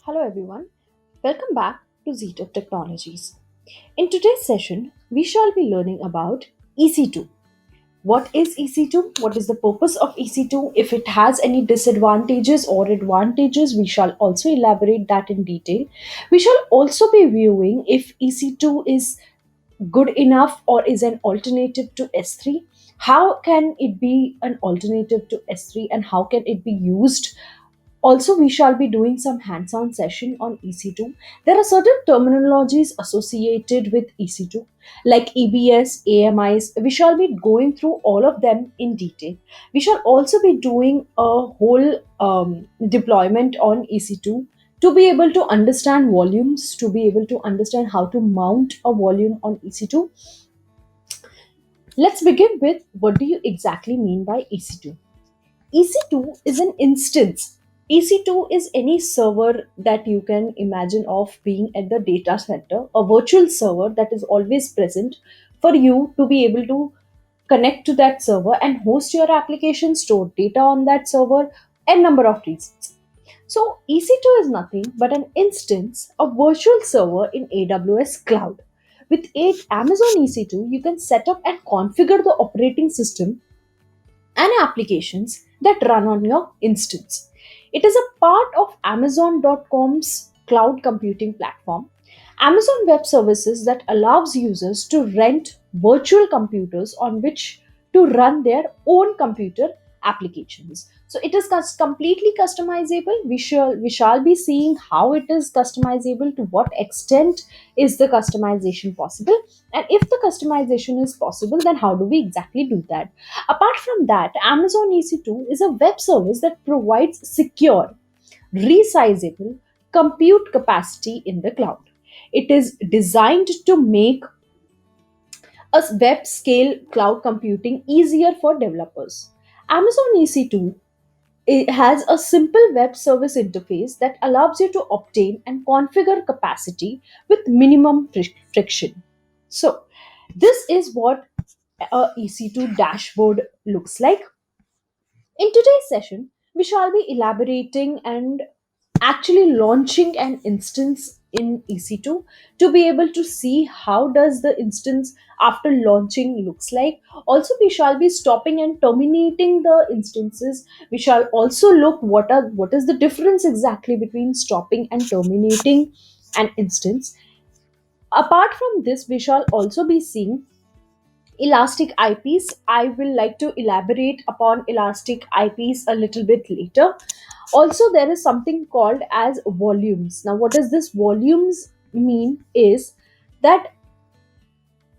Hello everyone, welcome back to ZTech Technologies. In today's session, we shall be learning about EC2. What is EC2? What is the purpose of EC2? If it has any disadvantages or advantages, we shall also elaborate that in detail. We shall also be viewing if EC2 is good enough or is an alternative to S3. How can it be an alternative to S3 and how can it be used? Also, we shall be doing some hands-on session on EC2. There are certain terminologies associated with EC2 like EBS, AMIs. We shall be going through all of them in detail. We shall also be doing a whole deployment on EC2 to be able to understand volumes, to be able to understand how to mount a volume on EC2. Let's begin with what do you exactly mean by EC2? EC2 is an instance. EC2 is any server that you can imagine of being at the data center, a virtual server that is always present for you to be able to connect to that server and host your application, store data on that server, and number of reasons. So EC2 is nothing but an instance, a virtual server in AWS cloud. With Amazon EC2, you can set up and configure the operating system and applications that run on your instance. It is a part of Amazon.com's cloud computing platform. Amazon Web Services that allows users to rent virtual computers on which to run their own computer applications. So it is completely customizable. We shall be seeing how it is customizable, to what extent is the customization possible, and if the customization is possible, then how do we exactly do that? Apart from that, Amazon EC2 is a web service that provides secure, resizable compute capacity in the cloud. It is designed to make a web scale cloud computing easier for developers. Amazon EC2, it has a simple web service interface that allows you to obtain and configure capacity with minimum friction. So, this is what a EC2 dashboard looks like. In today's session, we shall be elaborating and actually launching an instance in EC2 to be able to see how does the instance after launching looks like. Also, we shall be stopping and terminating the instances. We shall also look what is the difference exactly between stopping and terminating an instance. Apart from this, we shall also be seeing Elastic IPs. I will like to elaborate upon Elastic IPs a little bit later. Also, there is something called as volumes. Now, what does this volumes mean is that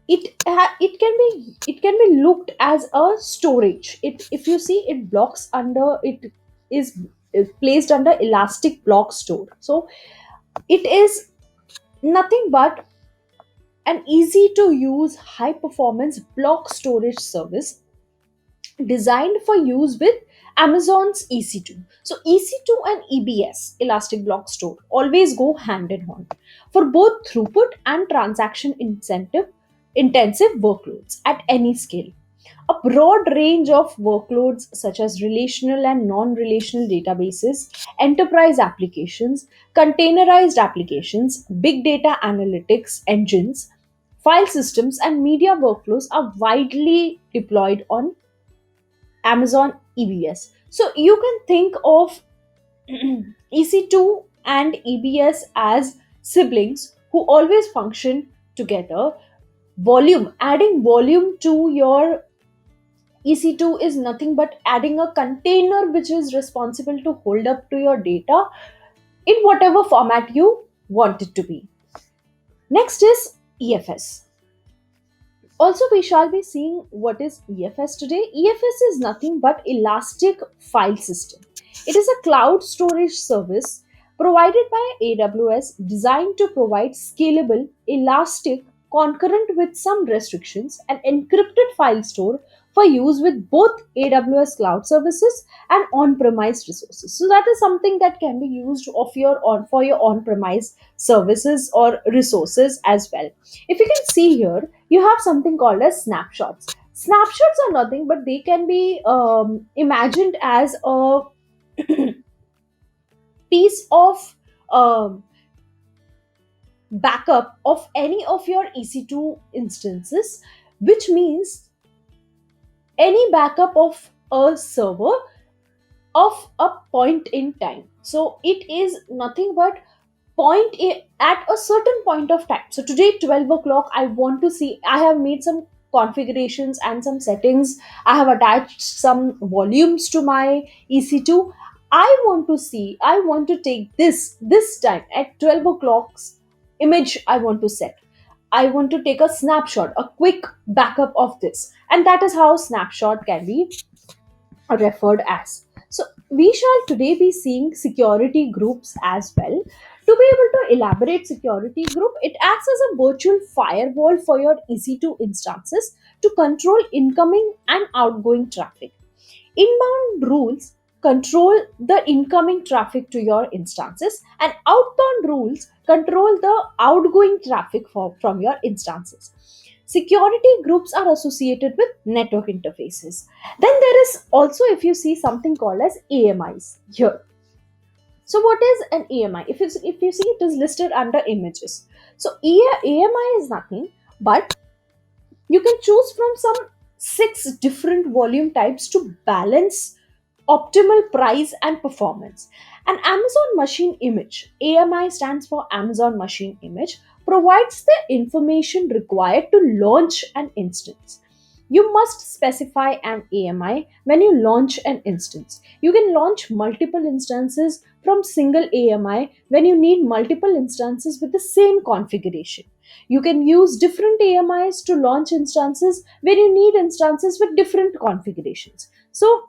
it can be looked as a storage. It, if you see, it blocks under it is placed under Elastic Block Store. So it is nothing but an easy to use high performance block storage service designed for use with Amazon's EC2. So EC2 and EBS, Elastic Block Store, always go hand in hand for both throughput and transaction intensive workloads at any scale. A broad range of workloads such as relational and non-relational databases, enterprise applications, containerized applications, big data analytics engines, file systems, and media workflows are widely deployed on Amazon EBS. So you can think of EC2 and EBS as siblings who always function together. Adding volume to your EC2 is nothing but adding a container which is responsible to hold up to your data in whatever format you want it to be. Next is EFS. Also, we shall be seeing what is EFS today. EFS is nothing but Elastic File System. It is a cloud storage service provided by AWS designed to provide scalable, elastic, concurrent with some restrictions, and encrypted file store for use with both AWS cloud services and on-premise resources. So that is something that can be used of your on for your on-premise services or resources as well. If you can see here, you have something called as snapshots. Snapshots are nothing but they can be imagined as a piece of um, backup of any of your EC2 instances, which means any backup of a server of a point in time. So it is nothing but at a certain point of time. So today 12 o'clock, I want to see, I have made some configurations and some settings, I have attached some volumes to my EC2. I want to see, I want to take this time at 12 o'clock's image, I want to set, I want to take a snapshot, a quick backup of this, and that is how snapshot can be referred as. So, we shall today be seeing security groups as well. To be able to elaborate security group, it acts as a virtual firewall for your EC2 instances to control incoming and outgoing traffic. Inbound rules control the incoming traffic to your instances, and outbound rules control the outgoing traffic from your instances. Security groups are associated with network interfaces. Then there is also, if you see, something called as AMIs here. So what is an AMI? If you see, it is listed under images. So AMI is nothing but you can choose from some six different volume types to balance optimal price and performance. An Amazon Machine Image, AMI stands for Amazon Machine Image, provides the information required to launch an instance. You must specify an AMI when you launch an instance. You can launch multiple instances from single AMI when you need multiple instances with the same configuration. You can use different AMIs to launch instances when you need instances with different configurations. So,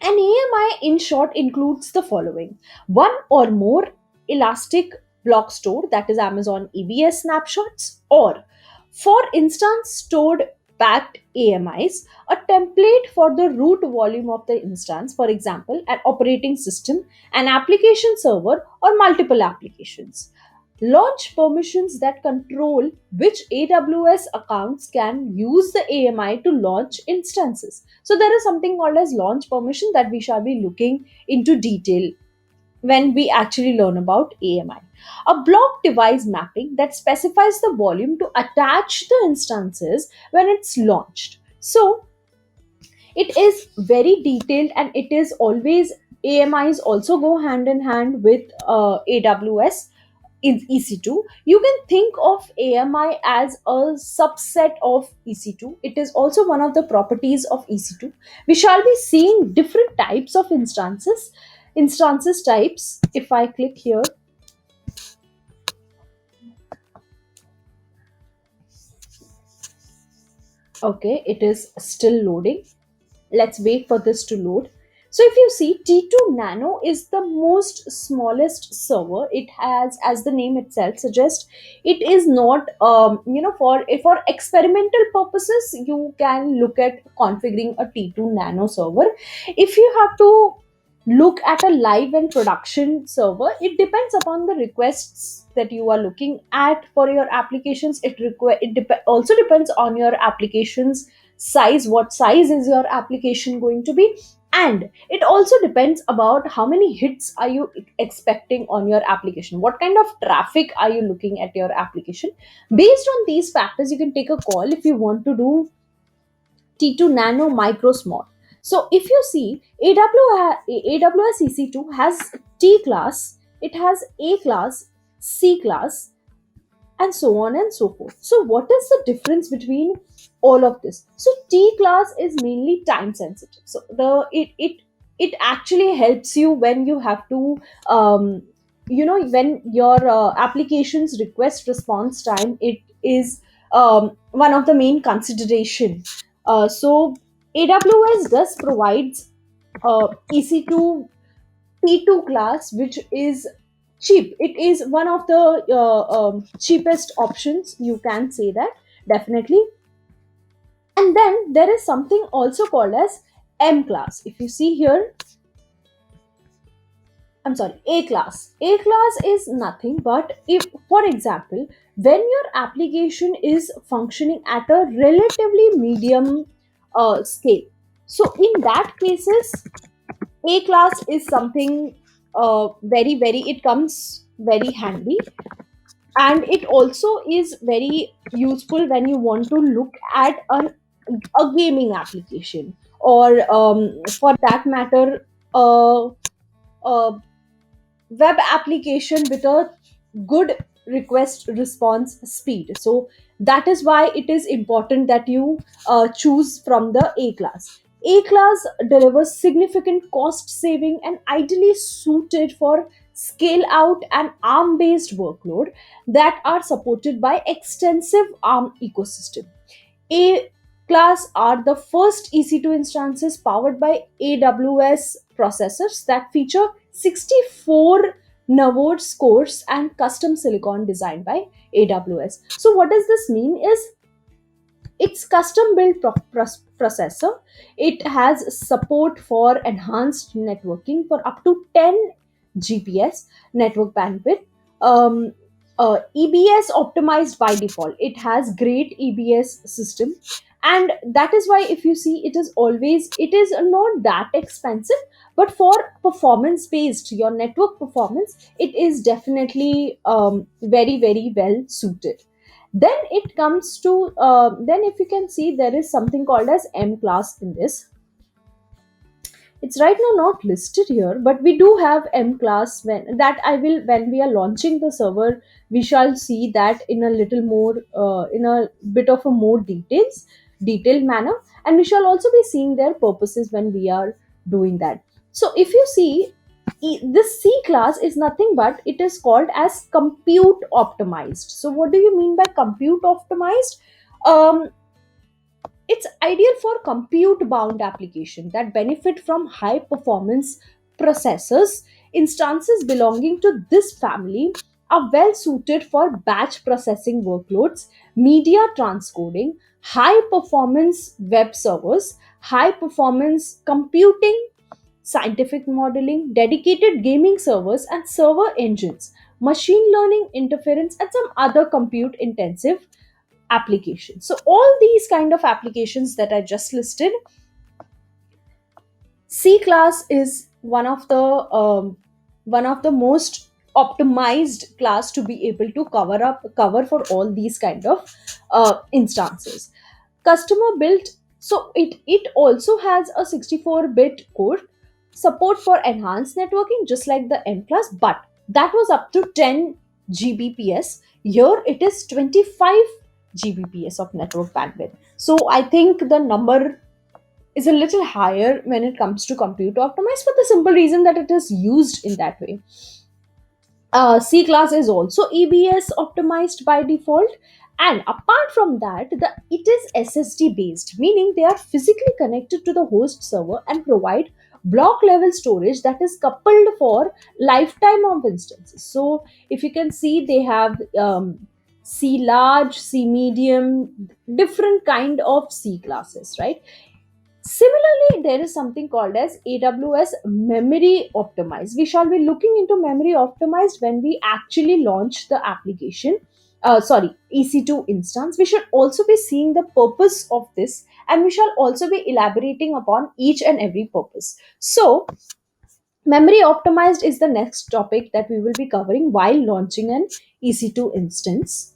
an AMI, in short, includes the following: one or more elastic block store, that is Amazon EBS snapshots, or for instance stored backed AMIs, a template for the root volume of the instance, for example, an operating system, an application server, or multiple applications. Launch permissions that control which AWS accounts can use the AMI to launch instances. So there is something called as launch permission that we shall be looking into detail when we actually learn about AMI. A block device mapping that specifies the volume to attach the instances when it's launched. So it is very detailed, and it is always, AMIs also go hand in hand with AWS in EC2. You can think of AMI as a subset of EC2. It is also one of the properties of EC2. We shall be seeing different types of instances types. If I click here, okay, it is still loading. Let's wait for this to load. So if you see, T2 Nano is the most smallest server. It has, as the name itself suggests, it is not, for experimental purposes, you can look at configuring a T2 Nano server. If you have to look at a live and production server, it depends upon the requests that you are looking at for your applications. Also depends on your applications size, what size is your application going to be, and it also depends about how many hits are you expecting on your application, what kind of traffic are you looking at your application. Based on these factors, you can take a call if you want to do T2 Nano, Micro, Small. So if you see, AWS EC2 has T class, it has A class, C class, and so on and so forth. So what is the difference between all of this? So T class is mainly time sensitive. So it actually helps you when you have to, when your application's request response time, it is one of the main consideration. So AWS does provides EC2 T2 class, which is cheap. It is one of the cheapest options, you can say that, definitely. And then there is something also called as M class. If you see here, I'm sorry, A class. A class is nothing but, if, for example, when your application is functioning at a relatively medium scale. So in that cases, A class is something very, very, it comes. very handy, and it also is very useful when you want to look at a gaming application, or for that matter, a, a web application with a good request response speed. So that is why it is important that you choose from the A class. A class delivers significant cost saving and ideally suited for scale out and ARM based workload that are supported by extensive ARM ecosystem. A class are the first EC2 instances powered by AWS processors that feature 64 Navod cores and custom silicon designed by AWS. So what does this mean is it's custom built processor. It has support for enhanced networking for up to 10 GPS network bandwidth. Um, EBS optimized by default. It has great EBS system, and that is why if you see, it is not that expensive, but for performance based your network performance, it is definitely very well suited. Then it comes to then if you can see, there is something called as M class in this. It's right now not listed here, but we do have M class. When we are launching the server, we shall see that in a little more in a bit of a more detailed manner, and we shall also be seeing their purposes when we are doing that. So if you see, this C class is nothing but it is called as compute optimized. So what do you mean by compute optimized? um, it's ideal for compute bound application that benefit from high performance processors. Instances belonging to this family are well suited for batch processing workloads, media transcoding, high performance web servers, high performance computing, scientific modeling, dedicated gaming servers and server engines, machine learning interference, and some other compute intensive applications. So all these kind of applications that I just listed, C class is one of the most optimized class to be able to cover for all these kind of instances. Customer built, so it also has a 64-bit core, support for enhanced networking just like the M class, but that was up to 10 Gbps. Here it is 25 Gbps of network bandwidth. So I think the number is a little higher when it comes to compute optimized, for the simple reason that it is used in that way. C class is also EBS optimized by default. And apart from that, it is SSD based, meaning they are physically connected to the host server and provide block level storage that is coupled for lifetime of instances. So if you can see, they have C large, C medium, different kind of C classes, right? Similarly, there is something called as AWS Memory Optimized. We shall be looking into Memory Optimized when we actually launch the application. Sorry, EC2 instance. We should also be seeing the purpose of this, and we shall also be elaborating upon each and every purpose. So, Memory Optimized is the next topic that we will be covering while launching an EC2 instance.